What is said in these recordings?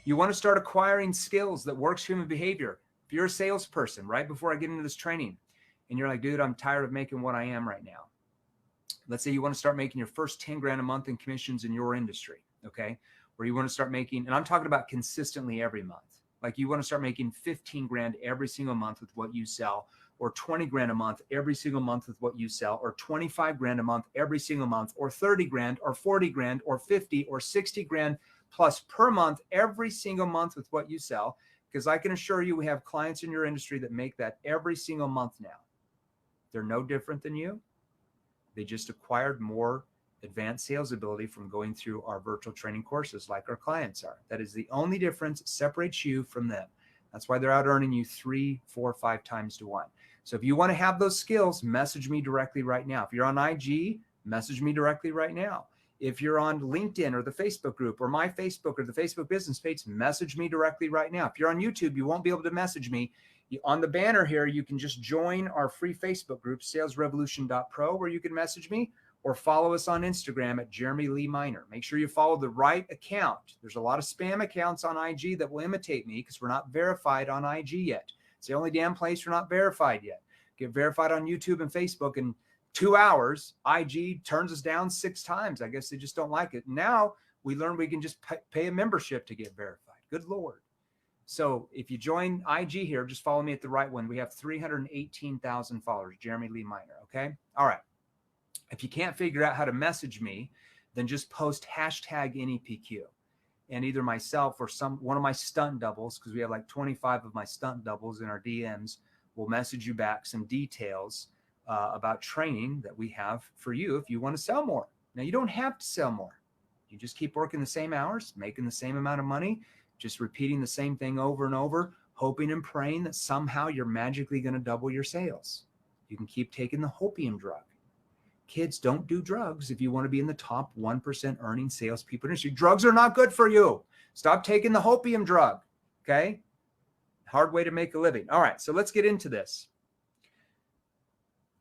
You want to start acquiring skills that works human behavior. If you're a salesperson, right before I get into this training, and you're like, dude, I'm tired of making what I am right now. Let's say you want to start making your first 10 grand a month in commissions in your industry, okay? Or you want to start making, and I'm talking about consistently every month. Like you want to start making 15 grand every single month with what you sell, or 20 grand a month every single month with what you sell, or 25 grand a month every single month, or 30 grand, or 40 grand, or 50, or 60 grand plus per month every single month with what you sell. Because I can assure you, we have clients in your industry that make that every single month now. They're no different than you. They just acquired more advanced sales ability from going through our virtual training courses like our clients are. That is the only difference that separates you from them. That's why they're out earning you 3, 4, 5 times to 1. So if you want to have those skills, message me directly right now. If you're on IG, message me directly right now. If you're on LinkedIn or the Facebook group or my Facebook or the Facebook business page, message me directly right now. If you're on YouTube, you won't be able to message me. On the banner here, you can just join our free Facebook group, salesrevolution.pro, where you can message me, or follow us on Instagram at Jeremy Lee Minor. Make sure you follow the right account. There's a lot of spam accounts on IG that will imitate me because we're not verified on IG yet. It's the only damn place we're not verified yet. Get verified on YouTube and Facebook in 2 hours. IG turns us down 6 times. I guess they just don't like it. Now we learn we can just pay a membership to get verified. Good Lord. So if you join IG here, just follow me at the right one. We have 318,000 followers, Jeremy Lee Minor. Okay. All right. If you can't figure out how to message me, then just post hashtag NEPQ, and either myself or one of my stunt doubles, because we have like 25 of my stunt doubles in our DMs, will message you back some details about training that we have for you if you want to sell more. Now, you don't have to sell more. You just keep working the same hours, making the same amount of money, just repeating the same thing over and over, hoping and praying that somehow you're magically going to double your sales. You can keep taking the hopium drug. Kids, don't do drugs if you want to be in the top 1% earning salespeople in the industry. Drugs are not good for you. Stop taking the hopium drug, okay? Hard way to make a living. All right, so let's get into this.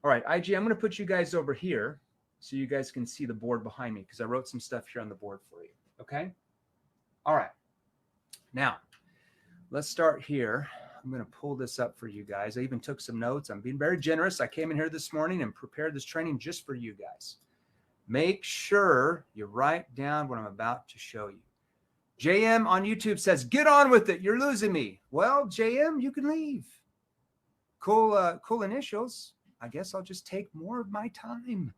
All right, IG, I'm going to put you guys over here so you guys can see the board behind me because I wrote some stuff here on the board for you, okay? All right. Now, let's start here. I'm going to pull this up for you guys. I even took some notes. I'm being very generous. I came in here this morning and prepared this training just for you guys. Make sure you write down what I'm about to show you. JM on YouTube says, get on with it. You're losing me. Well, JM, you can leave. Cool initials. I guess I'll just take more of my time.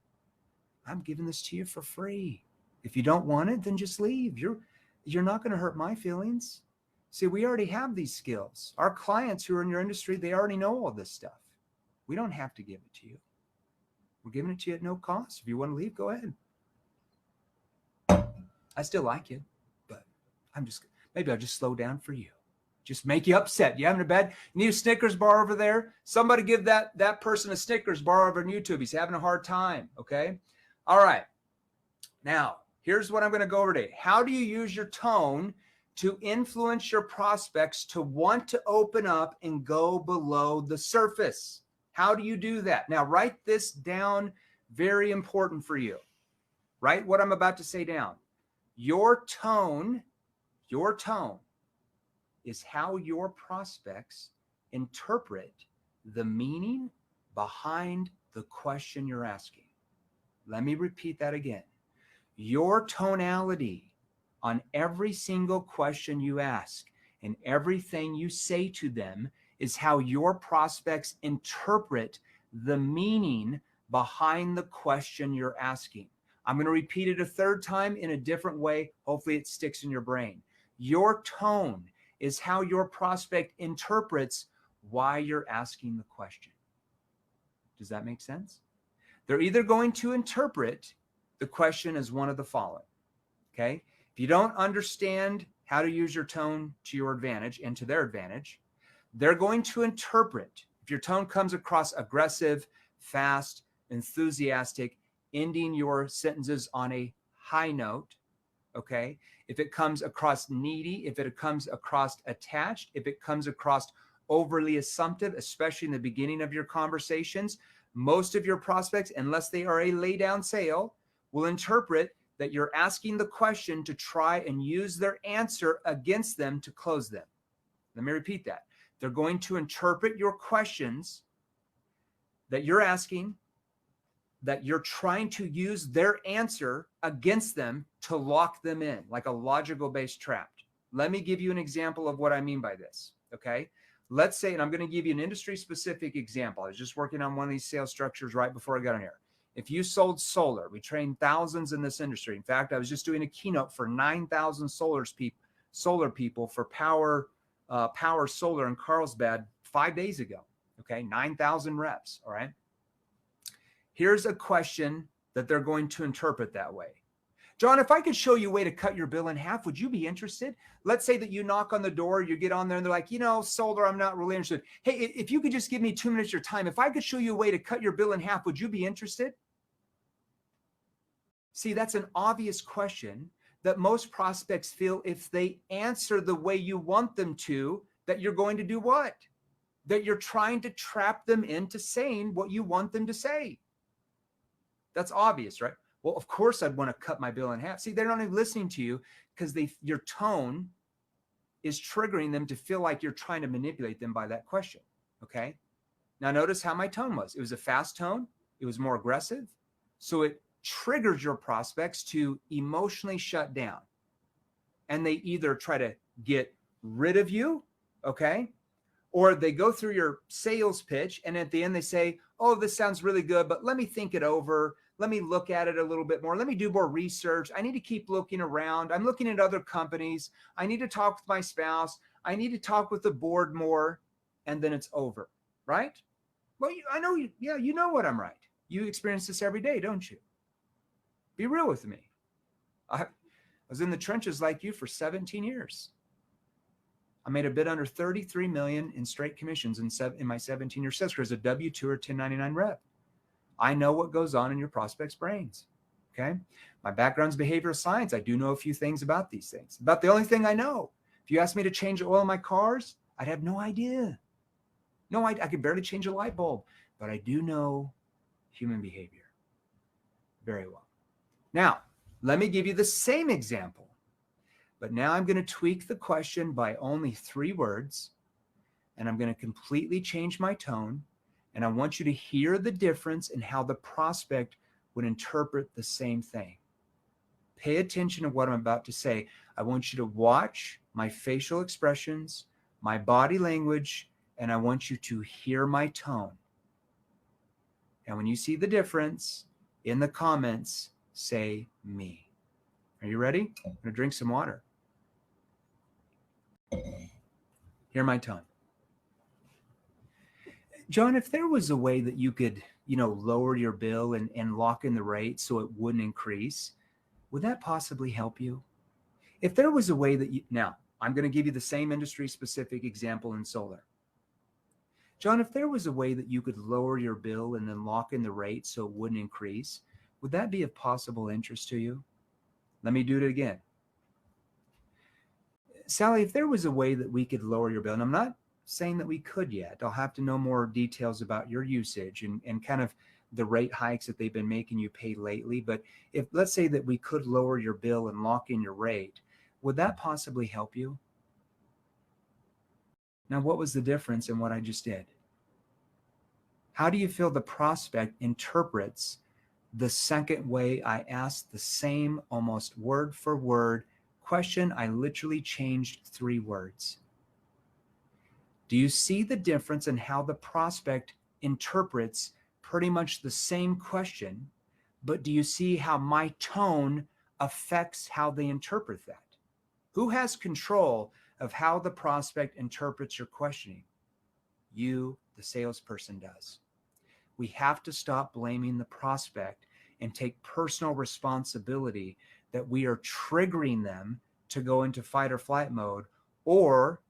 I'm giving this to you for free. If you don't want it, then just leave. You're not going to hurt my feelings. See, we already have these skills. Our clients who are in your industry, they already know all this stuff. We don't have to give it to you. We're giving it to you at no cost. If you want to leave, go ahead. I still like you, but maybe I'll just slow down for you. Just make you upset. You having a bad, you need a Snickers bar over there? Somebody give that person a Snickers bar over on YouTube. He's having a hard time, okay? All right. Now, here's what I'm going to go over today. How do you use your tone to influence your prospects to want to open up and go below the surface? How do you do that? Now, write this down. Very important for you. Write what I'm about to say down. Your tone is how your prospects interpret the meaning behind the question you're asking. Let me repeat that again. Your tonality on every single question you ask and everything you say to them is how your prospects interpret the meaning behind the question you're asking. I'm going to repeat it a third time in a different way. Hopefully it sticks in your brain. Your tone is how your prospect interprets why you're asking the question. Does that make sense? They're either going to interpret the question as one of the following, okay? If you don't understand how to use your tone to your advantage and to their advantage, they're going to interpret, if your tone comes across aggressive, fast, enthusiastic, ending your sentences on a high note, okay? If it comes across needy, if it comes across attached, if it comes across overly assumptive, especially in the beginning of your conversations, most of your prospects, unless they are a lay down sale, will interpret that you're asking the question to try and use their answer against them to close them. Let me repeat that. They're going to interpret your questions that you're asking, that you're trying to use their answer against them to lock them in, like a logical based trap. Let me give you an example of what I mean by this, okay? Let's say, and I'm going to give you an industry specific example. I was just working on one of these sales structures right before I got on here. If you sold solar, we train thousands in this industry. In fact, I was just doing a keynote for 9,000 solar people for Power Solar in Carlsbad 5 days ago, okay? 9,000 reps, all right? Here's a question that they're going to interpret that way. John, if I could show you a way to cut your bill in half, would you be interested? Let's say that you knock on the door, you get on there and they're like, you know, solar, I'm not really interested. Hey, if you could just give me 2 minutes of your time, if I could show you a way to cut your bill in half, would you be interested? See, that's an obvious question that most prospects feel if they answer the way you want them to, that you're going to do what? That you're trying to trap them into saying what you want them to say. That's obvious, right? Well, of course I'd want to cut my bill in half. See, they're not even listening to you because your tone is triggering them to feel like you're trying to manipulate them by that question, okay? Now notice how my tone was. It was a fast tone. It was more aggressive. So it triggers your prospects to emotionally shut down. And they either try to get rid of you, okay? Or they go through your sales pitch and at the end they say, oh, this sounds really good, but let me think it over. Let me look at it a little bit more. Let me do more research. I need to keep looking around. I'm looking at other companies. I need to talk with my spouse. I need to talk with the board more. And then it's over, right? Well, I know you, yeah, you know what I'm right. You experience this every day, don't you? Be real with me. I was in the trenches like you for 17 years. I made a bit under 33 million in straight commissions in my 17-year sales career as a W-2 or 1099 rep. I know what goes on in your prospects' brains, okay? My background's behavioral science. I do know a few things about these things. About the only thing I know. If you asked me to change the oil in my cars, I'd have no idea. No, I could barely change a light bulb, but I do know human behavior very well. Now, let me give you the same example, but now I'm going to tweak the question by only 3 words, and I'm going to completely change my tone. And I want you to hear the difference in how the prospect would interpret the same thing. Pay attention to what I'm about to say. I want you to watch my facial expressions, my body language, and I want you to hear my tone. And when you see the difference in the comments, say me. Are you ready? I'm going to drink some water. Hear my tone. John, if there was a way that you could, lower your bill and lock in the rate so it wouldn't increase, would that possibly help you? If there was a way that now I'm going to give you the same industry specific example in solar. John, if there was a way that you could lower your bill and then lock in the rate so it wouldn't increase, would that be of possible interest to you? Let me do it again. Sally, if there was a way that we could lower your bill, and I'm not saying that we could yet. I'll have to know more details about your usage and kind of the rate hikes that they've been making you pay lately. But if let's say that we could lower your bill and lock in your rate, would that possibly help you? Now, what was the difference in what I just did? How do you feel the prospect interprets the second way I asked the same almost word for word question? I literally changed 3 words. Do you see the difference in how the prospect interprets pretty much the same question, but do you see how my tone affects how they interpret that? Who has control of how the prospect interprets your questioning? You, the salesperson, does. We have to stop blaming the prospect and take personal responsibility that we are triggering them to go into fight or flight mode, or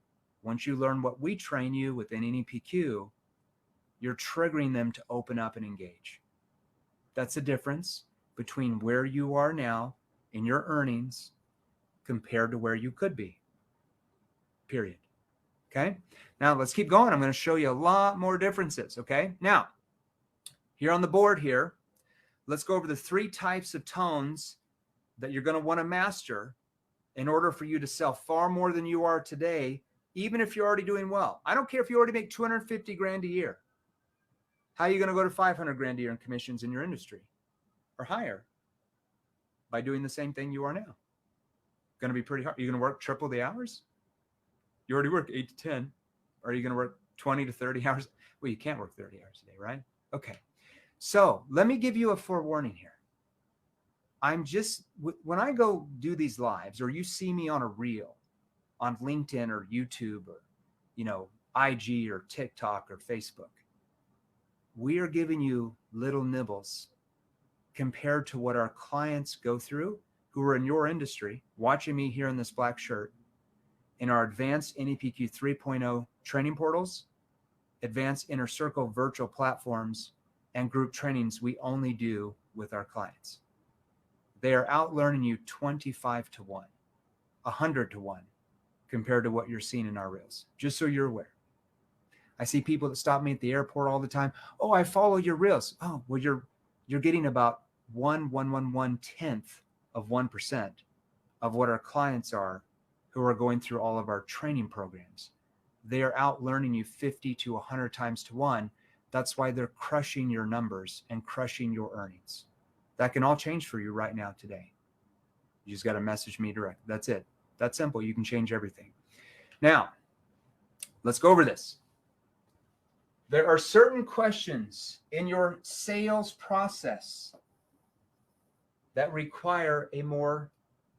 once you learn what we train you within Nepq, you're triggering them to open up and engage. That's the difference between where you are now in your earnings compared to where you could be, period. Okay? Now let's keep going. I'm going to show you a lot more differences, okay? Now, here on the board here, let's go over the 3 types of tones that you're going to want to master in order for you to sell far more than you are today, even if you're already doing well. I don't care if you already make 250 grand a year. How are you going to go to 500 grand a year in commissions in your industry or higher? By doing the same thing you are now. Going to be pretty hard. You're going to work triple the hours? You already work 8 to 10. Or are you going to work 20 to 30 hours? Well, you can't work 30 hours a day, right? Okay. So let me give you a forewarning here. When I go do these lives, or you see me on a reel on LinkedIn or YouTube or, IG or TikTok or Facebook, we are giving you little nibbles compared to what our clients go through who are in your industry, watching me here in this black shirt, in our advanced Nepq 3.0 training portals, advanced inner circle virtual platforms, and group trainings we only do with our clients. They are out learning you 25 to 1, 100 to 1 compared to what you're seeing in our reels, just so you're aware. I see people that stop me at the airport all the time. Oh, I follow your reels. Oh, well, you're getting about 1/111/10 of 1% of what our clients are who are going through all of our training programs. They are out learning you 50 to 100 times to 1. That's why they're crushing your numbers and crushing your earnings. That can all change for you right now today. You just got to message me direct. That's it. That's simple. You can change everything. Now, let's go over this. There are certain questions in your sales process that require a more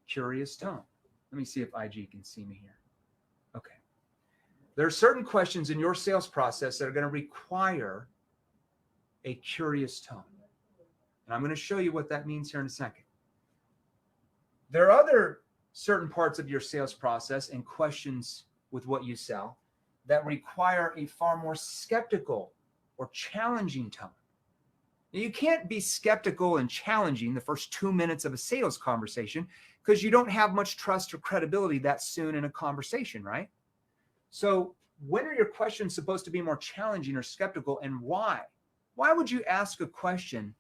curious tone. Let me see if IG can see me here. Okay. There are certain questions in your sales process that are going to require a curious tone. And I'm going to show you what that means here in a second. There are other certain parts of your sales process and questions with what you sell that require a far more skeptical or challenging tone. Now, you can't be skeptical and challenging the first 2 minutes of a sales conversation because you don't have much trust or credibility that soon in a conversation, right? So when are your questions supposed to be more challenging or skeptical, and why? Why would you ask a question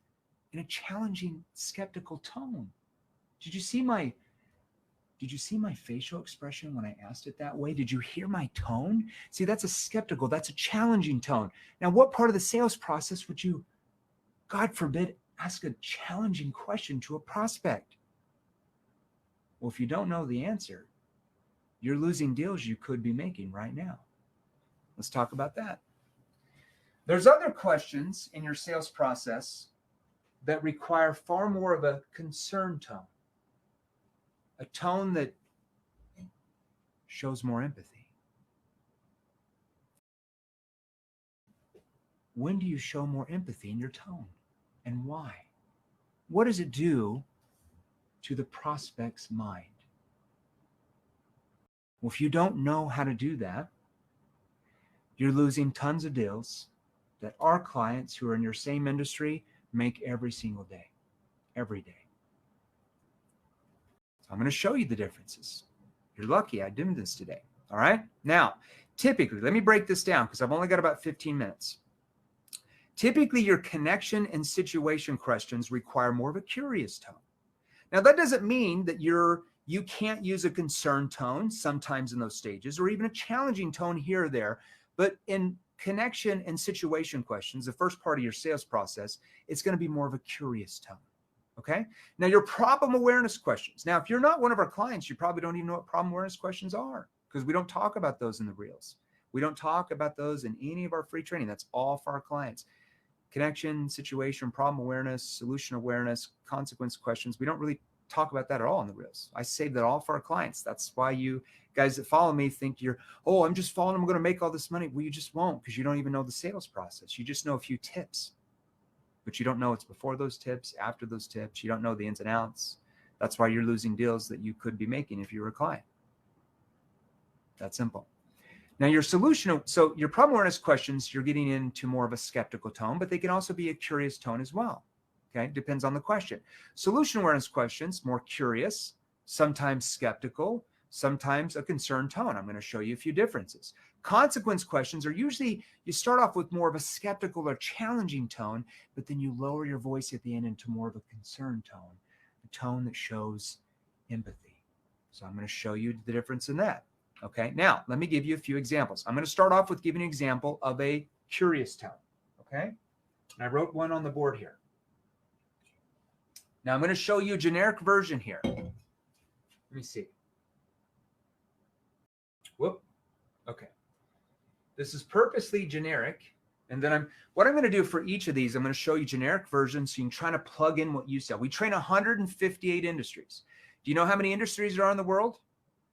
in a challenging, skeptical tone? Did you see my facial expression when I asked it that way? Did you hear my tone? See, that's a skeptical, that's a challenging tone. Now, what part of the sales process would you, God forbid, ask a challenging question to a prospect? Well, if you don't know the answer, you're losing deals you could be making right now. Let's talk about that. There's other questions in your sales process that require far more of a concern tone, a tone that shows more empathy. When do you show more empathy in your tone, and why? What does it do to the prospect's mind? Well, if you don't know how to do that, you're losing tons of deals that our clients who are in your same industry make every single day, every day. So I'm going to show you the differences. You're lucky I did this today. All right. Now, typically, let me break this down because I've only got about 15 minutes. Typically, your connection and situation questions require more of a curious tone. Now, that doesn't mean that you can't use a concerned tone sometimes in those stages, or even a challenging tone here or there. But in connection and situation questions, the first part of your sales process, it's going to be more of a curious tone. Okay. Now, your problem awareness questions. Now, if you're not one of our clients, you probably don't even know what problem awareness questions are because we don't talk about those in the reels. We don't talk about those in any of our free training. That's all for our clients. Connection, situation, problem awareness, solution awareness, consequence questions. We don't really talk about that at all in the reels. I save that all for our clients. That's why you guys that follow me think I'm just following them, I'm going to make all this money. Well, you just won't, because you don't even know the sales process. You just know a few tips, but you don't know it's before those tips, after those tips. You don't know the ins and outs. That's why you're losing deals that you could be making if you were a client. That's simple. Now, your solution, so your problem awareness questions, you're getting into more of a skeptical tone, but they can also be a curious tone as well. Okay, depends on the question. Solution awareness questions, more curious, sometimes skeptical, sometimes a concerned tone. I'm going to show you a few differences. Consequence questions are usually, you start off with more of a skeptical or challenging tone, but then you lower your voice at the end into more of a concerned tone. The tone that shows empathy. So I'm going to show you the difference in that. Okay, now let me give you a few examples. I'm going to start off with giving an example of a curious tone. Okay, and I wrote one on the board here. Now I'm going to show you a generic version here. Let me see. Whoop. Okay. This is purposely generic. And then what I'm going to do for each of these, I'm going to show you generic versions so you can try to plug in what you sell. We train 158 industries. Do you know how many industries there are in the world?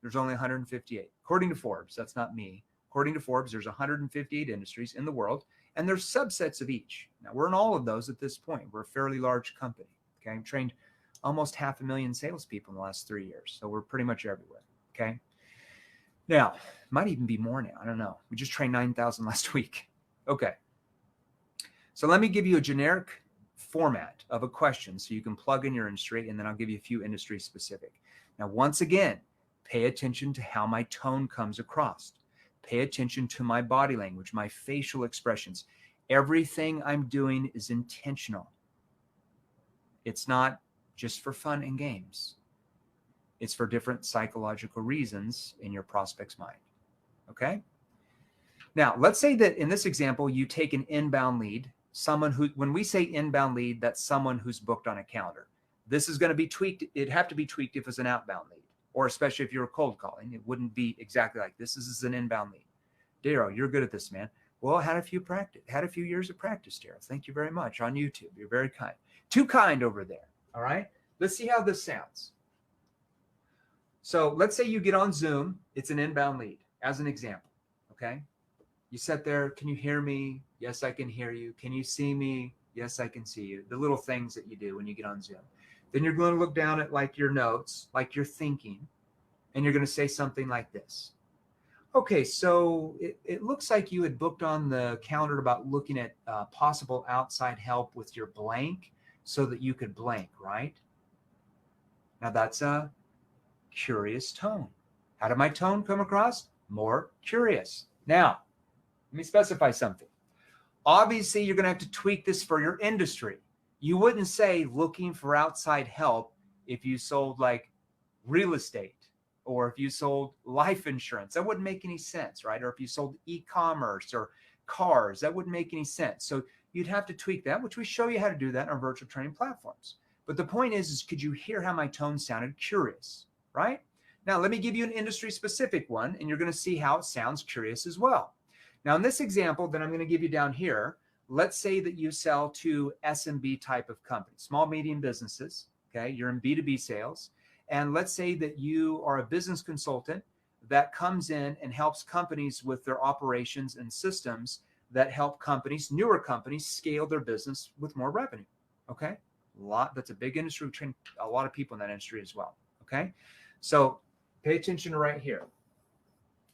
There's only 158. According to Forbes, that's not me. According to Forbes, there's 158 industries in the world, and there's subsets of each. Now, we're in all of those at this point. We're a fairly large company. Okay, I've trained almost 500,000 salespeople in the last 3 years, so we're pretty much everywhere. Okay. Now, might even be more now. I don't know. We just trained 9,000 last week. Okay. So let me give you a generic format of a question so you can plug in your industry, and then I'll give you a few industry specific. Now, once again, pay attention to how my tone comes across. Pay attention to my body language, my facial expressions. Everything I'm doing is intentional. It's not just for fun and games. It's for different psychological reasons in your prospect's mind. Okay? Now, let's say that in this example, you take an inbound lead, someone who, when we say inbound lead, that's someone who's booked on a calendar. This is going to be tweaked. It'd have to be tweaked if it's an outbound lead, or especially if you're cold calling. It wouldn't be exactly like this. This is an inbound lead. Daryl, you're good at this, man. Well, had a few years of practice, Daryl. Thank you very much on YouTube. You're very kind. Too kind over there. All right. Let's see how this sounds. So let's say you get on Zoom. It's an inbound lead as an example. Okay. You sit there. Can you hear me? Yes, I can hear you. Can you see me? Yes, I can see you. The little things that you do when you get on Zoom. Then you're going to look down at like your notes, like you're thinking, and you're going to say something like this. Okay, so it looks like you had booked on the calendar about looking at possible outside help with your blank so that you could blank, right? Now that's a curious tone. How did my tone come across? More curious. Now, let me specify something. Obviously, you're going to have to tweak this for your industry. You wouldn't say looking for outside help if you sold like real estate or if you sold life insurance. That wouldn't make any sense, right? Or if you sold e-commerce or cars, that wouldn't make any sense. So you'd have to tweak that, which we show you how to do that on our virtual training platforms. But the point is could you hear how my tone sounded curious, right? Now, let me give you an industry specific one, and you're going to see how it sounds curious as well. Now, in this example that I'm going to give you down here, let's say that you sell to SMB type of companies, small, medium businesses, okay? You're in B2B sales. And let's say that you are a business consultant that comes in and helps companies with their operations and systems that help companies, newer companies, scale their business with more revenue, okay? That's a big industry. We train a lot of people in that industry as well, okay? So pay attention right here.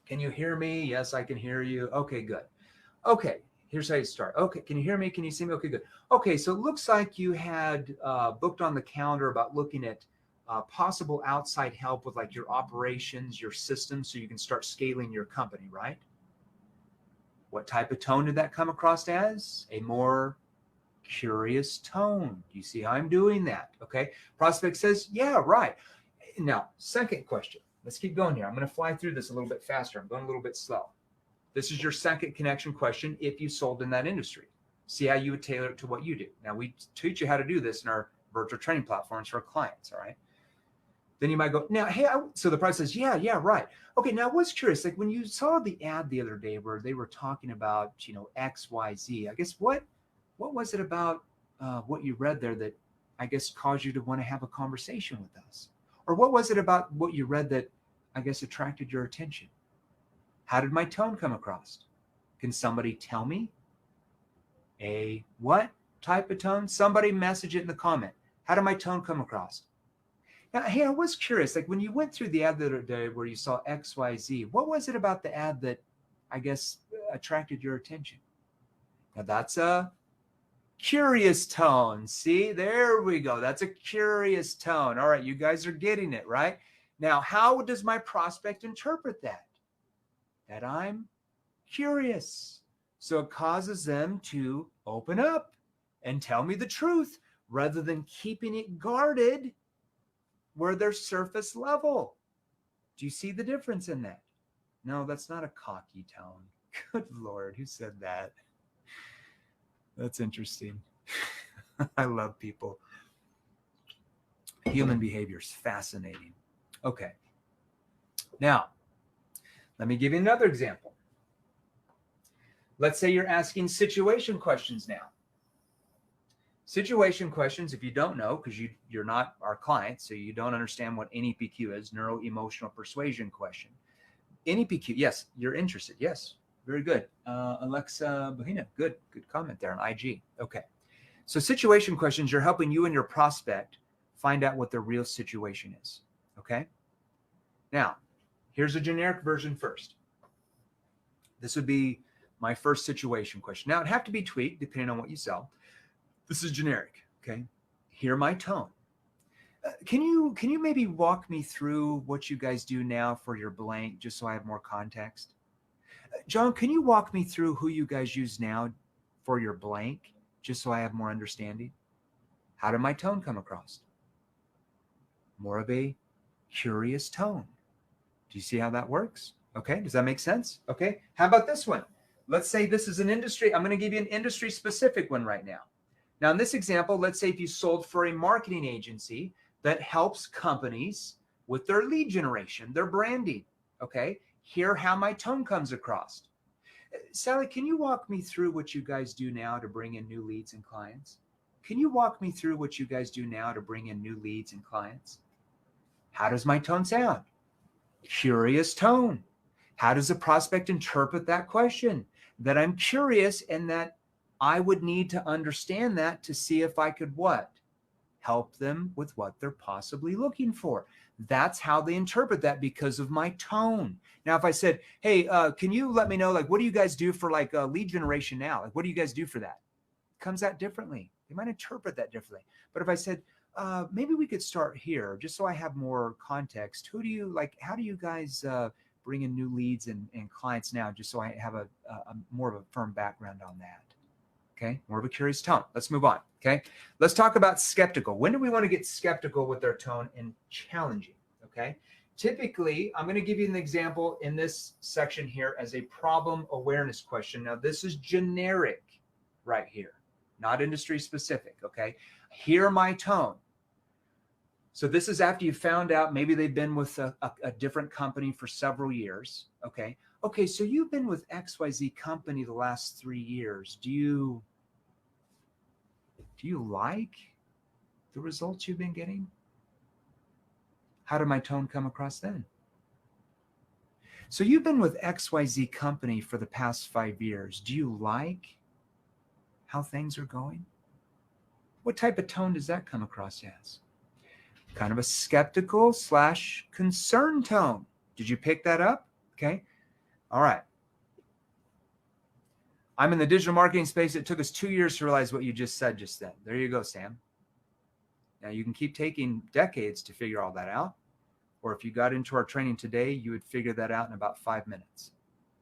Can you hear me? Yes, I can hear you. Okay, good. Okay, here's how you start. Okay, can you hear me? Can you see me? Okay, good. Okay, so it looks like you had booked on the calendar about looking at possible outside help with like your operations, your systems, so you can start scaling your company, right? What type of tone did that come across as? A more curious tone. Do you see how I'm doing that? Okay. Prospect says, yeah, right. Now, second question. Let's keep going here. I'm going to fly through this a little bit faster. I'm going a little bit slow. This is your second connection question if you sold in that industry. See how you would tailor it to what you do. Now, we teach you how to do this in our virtual training platforms for our clients, all right? Then you might go, now, hey, so the price says, yeah, right. Okay, now I was curious, like when you saw the ad the other day where they were talking about, X, Y, Z, I guess what was it about what you read there that I guess caused you to want to have a conversation with us? Or what was it about what you read that I guess attracted your attention? How did my tone come across? Can somebody tell me a what type of tone? Somebody message it in the comment. How did my tone come across? Now, hey, I was curious, like when you went through the ad the other day where you saw X, Y, Z, what was it about the ad that I guess attracted your attention? Now that's a curious tone. See, there we go. That's a curious tone. All right, you guys are getting it, right? Now, how does my prospect interpret that? That I'm curious. So it causes them to open up and tell me the truth rather than keeping it guarded where they're surface level. Do you see the difference in that? No, that's not a cocky tone. Good Lord, who said that? That's interesting. I love people. Human behavior is fascinating. Okay. Now, let me give you another example. Let's say you're asking situation questions now. Situation questions, if you don't know, because you're not our client, so you don't understand what NEPQ is, neuro-emotional persuasion question. NEPQ, yes, you're interested. Yes, very good. Alexa Bahina, good comment there on IG. Okay. So situation questions, you're helping you and your prospect find out what their real situation is. Okay. Now, here's a generic version first. This would be my first situation question. Now, it'd have to be tweaked depending on what you sell. This is generic. Okay. Hear my tone. Can you maybe walk me through what you guys do now for your blank, just so I have more context? John, can you walk me through who you guys use now for your blank, just so I have more understanding? How did my tone come across? More of a curious tone. Do you see how that works? Okay, does that make sense? Okay, how about this one? Let's say this is an industry. I'm going to give you an industry specific one right now. Now, in this example, let's say if you sold for a marketing agency that helps companies with their lead generation, their branding. Okay, hear how my tone comes across. Sally, can you walk me through what you guys do now to bring in new leads and clients? Can you walk me through what you guys do now to bring in new leads and clients? How does my tone sound? Curious tone. How does the prospect interpret that question? That I'm curious and that I would need to understand that to see if I could what? Help them with what they're possibly looking for. That's how they interpret that because of my tone. Now, if I said, hey, can you let me know, like, what do you guys do for like lead generation now? Like, what do you guys do for that? It comes out differently. They might interpret that differently. But if I said, maybe we could start here, just so I have more context. Who do you like? How do you guys bring in new leads and clients now, just so I have a more of a firm background on that? Okay, more of a curious tone. Let's move on. Okay, let's talk about skeptical. When do we want to get skeptical with our tone and challenging? Okay, typically, I'm going to give you an example in this section here as a problem awareness question. Now, this is generic right here, not industry specific. Okay, hear my tone. So this is after you found out maybe they've been with a different company for several years. Okay. Okay, so you've been with XYZ company the last 3 years. Do you like the results you've been getting? How did my tone come across then? So you've been with XYZ company for the past 5 years. Do you like how things are going? What type of tone does that come across as? Kind of a skeptical / concerned tone. Did you pick that up? Okay. All right. I'm in the digital marketing space. It took us 2 years to realize what you just said just then. There you go, Sam. Now you can keep taking decades to figure all that out. Or if you got into our training today, you would figure that out in about 5 minutes.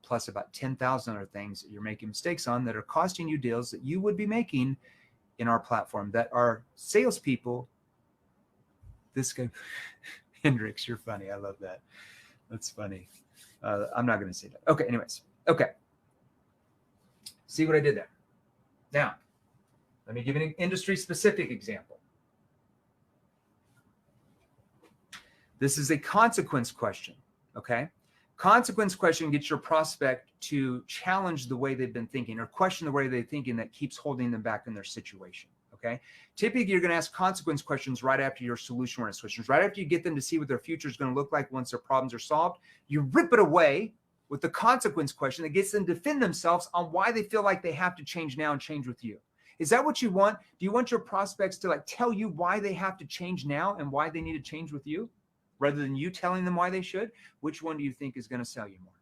Plus about 10,000 other things that you're making mistakes on that are costing you deals that you would be making in our platform that are salespeople. This guy, Hendrix, you're funny. I love that. That's funny. I'm not going to say that. Okay, anyways. Okay. See what I did there? Now, let me give you an industry-specific example. This is a consequence question, okay? Consequence question gets your prospect to challenge the way they've been thinking or question the way they're thinking that keeps holding them back in their situation, okay? Typically, you're going to ask consequence questions right after your solution awareness questions. Right after you get them to see what their future is going to look like once their problems are solved, you rip it away with the consequence question that gets them to defend themselves on why they feel like they have to change now and change with you. Is that what you want? Do you want your prospects to like tell you why they have to change now and why they need to change with you rather than you telling them why they should? Which one do you think is going to sell you more?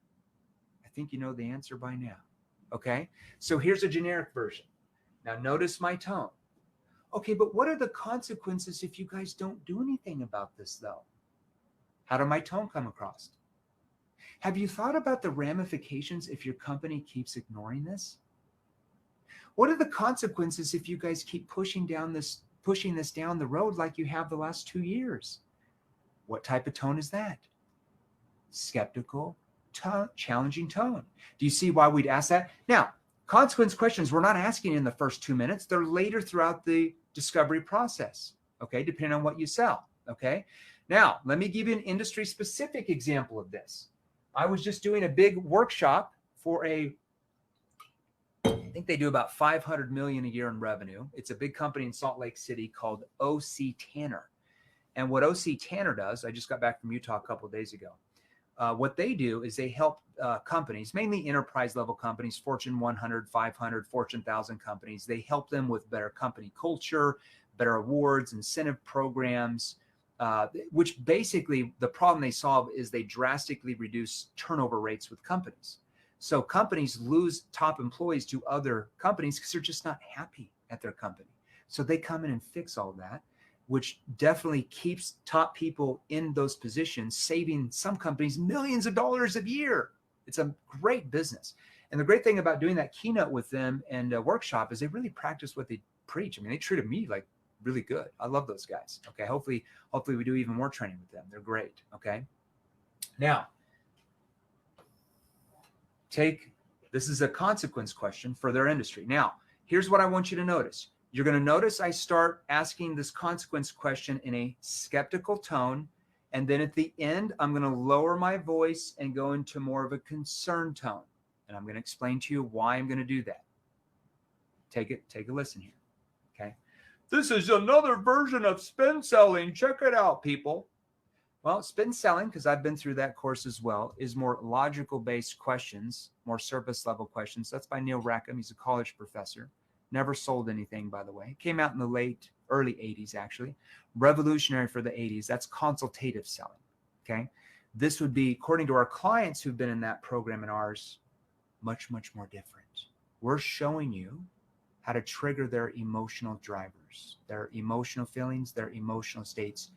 I think you know the answer by now. Okay. So here's a generic version. Now notice my tone. Okay, but what are the consequences if you guys don't do anything about this though? How did my tone come across? Have you thought about the ramifications if your company keeps ignoring this? What are the consequences if you guys keep pushing this down the road like you have the last 2 years? What type of tone is that? Skeptical tone, challenging tone. Do you see why we'd ask that? Now, consequence questions, we're not asking in the first 2 minutes. They're later throughout the discovery process, okay, depending on what you sell, okay? Now, let me give you an industry-specific example of this. I was just doing a big workshop for I think they do about 500 million a year in revenue. It's a big company in Salt Lake City called OC Tanner. And what OC Tanner does, I just got back from Utah a couple of days ago. What they do is they help companies, mainly enterprise level companies, Fortune 100, 500, Fortune 1000 companies. They help them with better company culture, better awards, incentive programs, which basically the problem they solve is they drastically reduce turnover rates with companies. So companies lose top employees to other companies because they're just not happy at their company. So they come in and fix all that, which definitely keeps top people in those positions, saving some companies millions of dollars a year. It's a great business. And the great thing about doing that keynote with them and a workshop is they really practice what they preach. I mean, they treated me like really good. I love those guys. Okay. Hopefully we do even more training with them. They're great. Okay. Now, this is a consequence question for their industry. Now, here's what I want you to notice. You're going to notice I start asking this consequence question in a skeptical tone. And then at the end, I'm going to lower my voice and go into more of a concerned tone. And I'm going to explain to you why I'm going to do that. Take a listen here. Okay. This is another version of spin selling. Check it out, people. Well, spin selling, because I've been through that course as well, is more logical based questions, more surface level questions. That's by Neil Rackham. He's a college professor. Never sold anything, by the way. Came out in the early 80s, actually. Revolutionary for the 80s. That's consultative selling, okay? This would be, according to our clients who've been in that program and ours, much, much more different. We're showing you how to trigger their emotional drivers, their emotional feelings, their emotional states,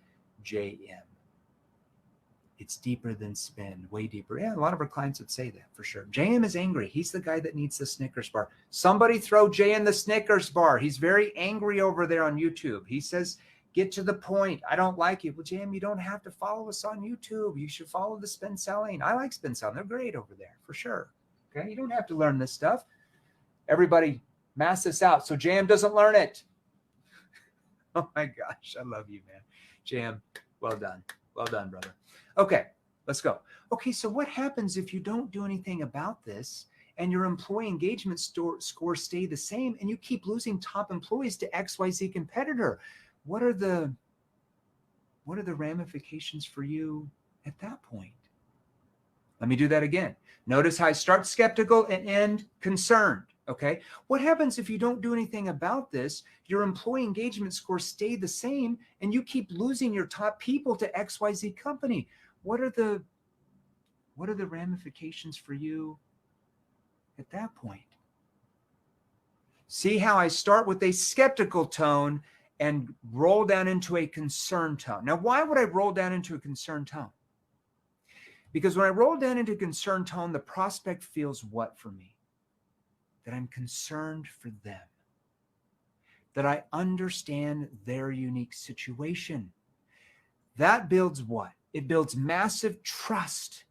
JM. It's deeper than spin, way deeper. Yeah, a lot of our clients would say that for sure. JM is angry. He's the guy that needs the Snickers bar. Somebody throw JM the Snickers bar. He's very angry over there on YouTube. He says, get to the point. I don't like it. Well, JM, you don't have to follow us on YouTube. You should follow the spin selling. I like spin selling. They're great over there for sure. Okay, you don't have to learn this stuff. Everybody mass this out so JM doesn't learn it. Oh my gosh, I love you, man. JM, well done. Well done, brother. Okay, let's go. Okay, so what happens if you don't do anything about this and your employee engagement scores stay the same and you keep losing top employees to XYZ competitor? What are the ramifications for you at that point? Let me do that again. Notice how I start skeptical and end concerned. Okay. What happens if you don't do anything about this? Your employee engagement scores stay the same and you keep losing your top people to XYZ company. What are the ramifications for you at that point? See how I start with a skeptical tone and roll down into a concerned tone. Now, why would I roll down into a concerned tone? Because when I roll down into a concerned tone, the prospect feels what for me? That I'm concerned for them, that I understand their unique situation. That builds what? It builds massive trust.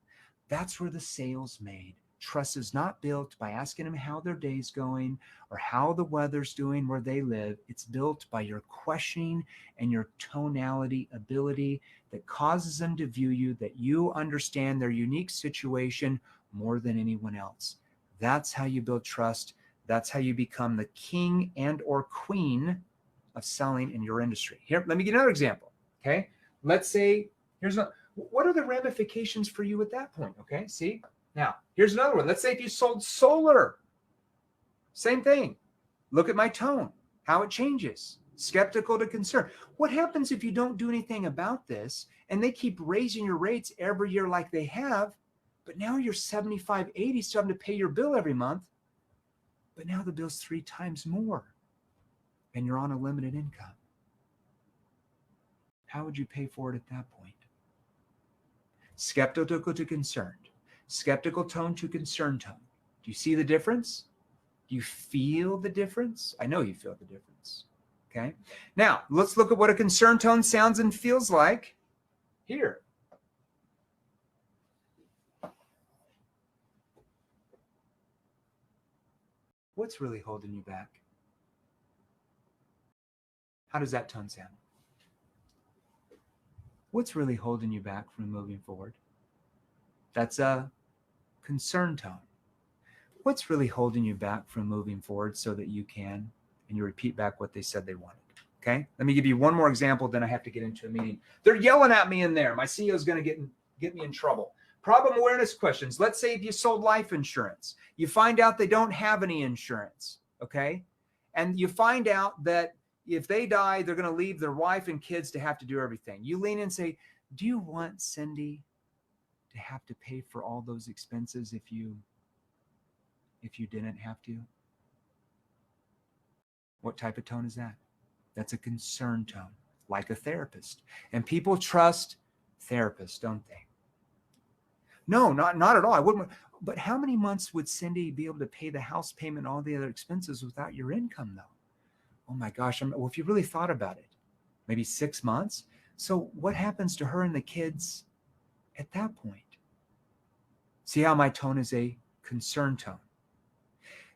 That's where the sale's made. Trust is not built by asking them how their day's going or how the weather's doing where they live. It's built by your questioning and your tonality ability that causes them to view you, that you understand their unique situation more than anyone else. That's how you build trust. That's how you become the king and or queen of selling in your industry. Here, let me give another example. Okay. Let's say, what are the ramifications for you at that point? Okay. See, now here's another one. Let's say if you sold solar, same thing. Look at my tone, how it changes, skeptical to concerned. What happens if you don't do anything about this and they keep raising your rates every year like they have? But now you're 75, 80, still having to pay your bill every month. But now the bill's 3 times more and you're on a limited income. How would you pay for it at that point? Skeptical to concerned. Skeptical tone to concerned tone. Do you see the difference? Do you feel the difference? I know you feel the difference. Okay. Now let's look at what a concerned tone sounds and feels like. Here. What's really holding you back? How does that tone sound? What's really holding you back from moving forward? That's a concern tone. What's really holding you back from moving forward so that you can, and you repeat back what they said they wanted. Okay. Let me give you one more example, then I have to get into a meeting. They're yelling at me in there. My CEO is going to get me in trouble. Problem awareness questions. Let's say if you sold life insurance, you find out they don't have any insurance. Okay. And you find out that if they die, they're going to leave their wife and kids to have to do everything. You lean in and say, do you want Cindy to have to pay for all those expenses if you didn't have to? What type of tone is that? That's a concern tone, like a therapist. And people trust therapists, don't they? No, not at all. I wouldn't. But how many months would Cindy be able to pay the house payment and all the other expenses without your income, though? Oh my gosh. Well, if you really thought about it, maybe 6 months. So what happens to her and the kids at that point? See how my tone is a concern tone.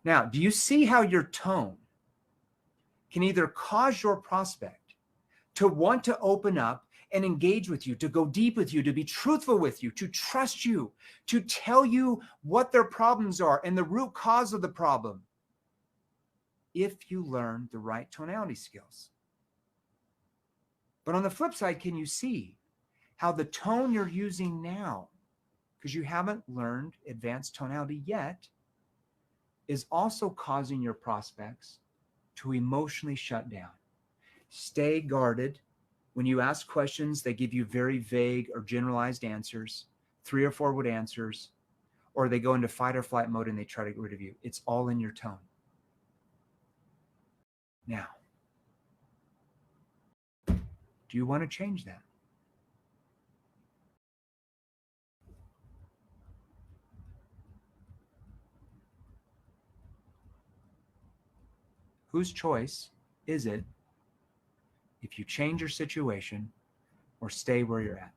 Now, do you see how your tone can either cause your prospect to want to open up and engage with you, to go deep with you, to be truthful with you, to trust you, to tell you what their problems are and the root cause of the problem, if you learn the right tonality skills? But on the flip side, can you see how the tone you're using now, because you haven't learned advanced tonality yet, is also causing your prospects to emotionally shut down? Stay guarded. When you ask questions, they give you very vague or generalized answers, 3 or 4 word answers, or they go into fight or flight mode and they try to get rid of you. It's all in your tone. Now, do you want to change that? Whose choice is it if you change your situation or stay where you're at?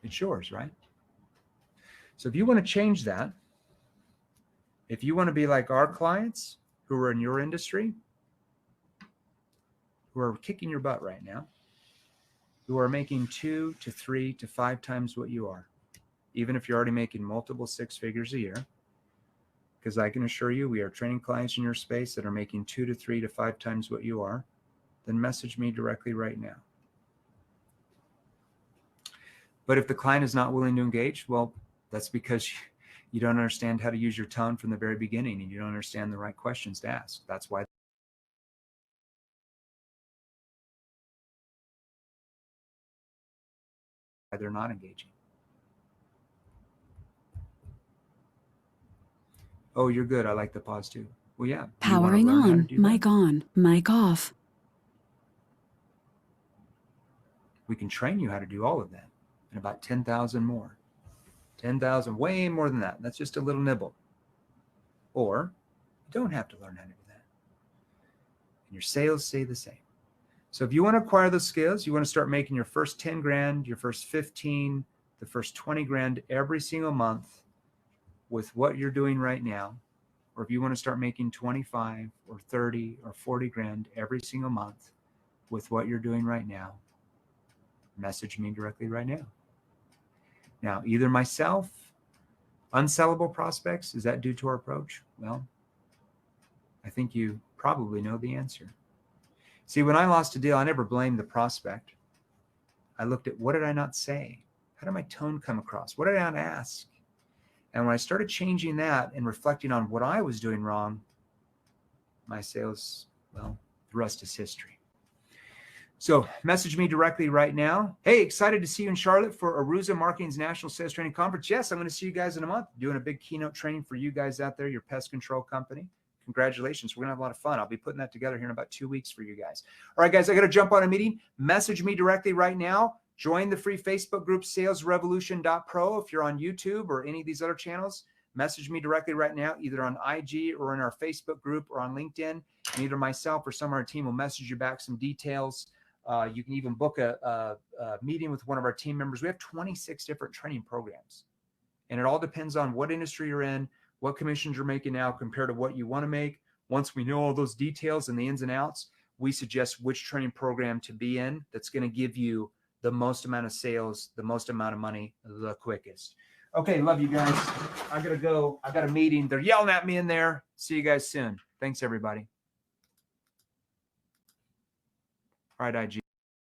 It's yours, right? So if you want to change that, if you want to be like our clients who are in your industry, who are kicking your butt right now, who are making 2 to 3 to 5 times what you are, even if you're already making multiple 6 figures a year, because I can assure you we are training clients in your space that are making 2 to 3 to 5 times what you are, then message me directly right now. But if the client is not willing to engage, well, that's because you don't understand how to use your tone from the very beginning, and you don't understand the right questions to ask. That's why they're not engaging. Oh, you're good. I like the pause too. Well, yeah. Powering on, mic off. We can train you how to do all of that and about 10,000 more. 10,000, way more than that. That's just a little nibble. Or you don't have to learn how to do that. And your sales stay the same. So if you want to acquire those skills, you want to start making your first 10 grand, your first 15, the first 20 grand every single month with what you're doing right now, or if you want to start making 25 or 30 or 40 grand every single month with what you're doing right now, message me directly right now. Now, either myself, unsellable prospects, is that due to our approach? Well, I think you probably know the answer. See, when I lost a deal, I never blamed the prospect. I looked at, what did I not say? How did my tone come across? What did I not ask? And when I started changing that and reflecting on what I was doing wrong, my sales, well, the rest is history. So message me directly right now. Hey, excited to see you in Charlotte for Aruza Marketing's National Sales Training Conference. Yes, I'm going to see you guys in a month, doing a big keynote training for you guys out there, your pest control company. Congratulations. We're going to have a lot of fun. I'll be putting that together here in about 2 weeks for you guys. All right, guys, I got to jump on a meeting. Message me directly right now. Join the free Facebook group, salesrevolution.pro. If you're on YouTube or any of these other channels, message me directly right now, either on IG or in our Facebook group or on LinkedIn. And either myself or some of our team will message you back some details. You can even book a meeting with one of our team members. We have 26 different training programs. And it all depends on what industry you're in, what commissions you're making now compared to what you want to make. Once we know all those details and the ins and outs, we suggest which training program to be in that's going to give you the most amount of sales, the most amount of money, the quickest. Okay, love you guys. I got to go. I got a meeting. They're yelling at me in there. See you guys soon. Thanks, everybody. All right, IG.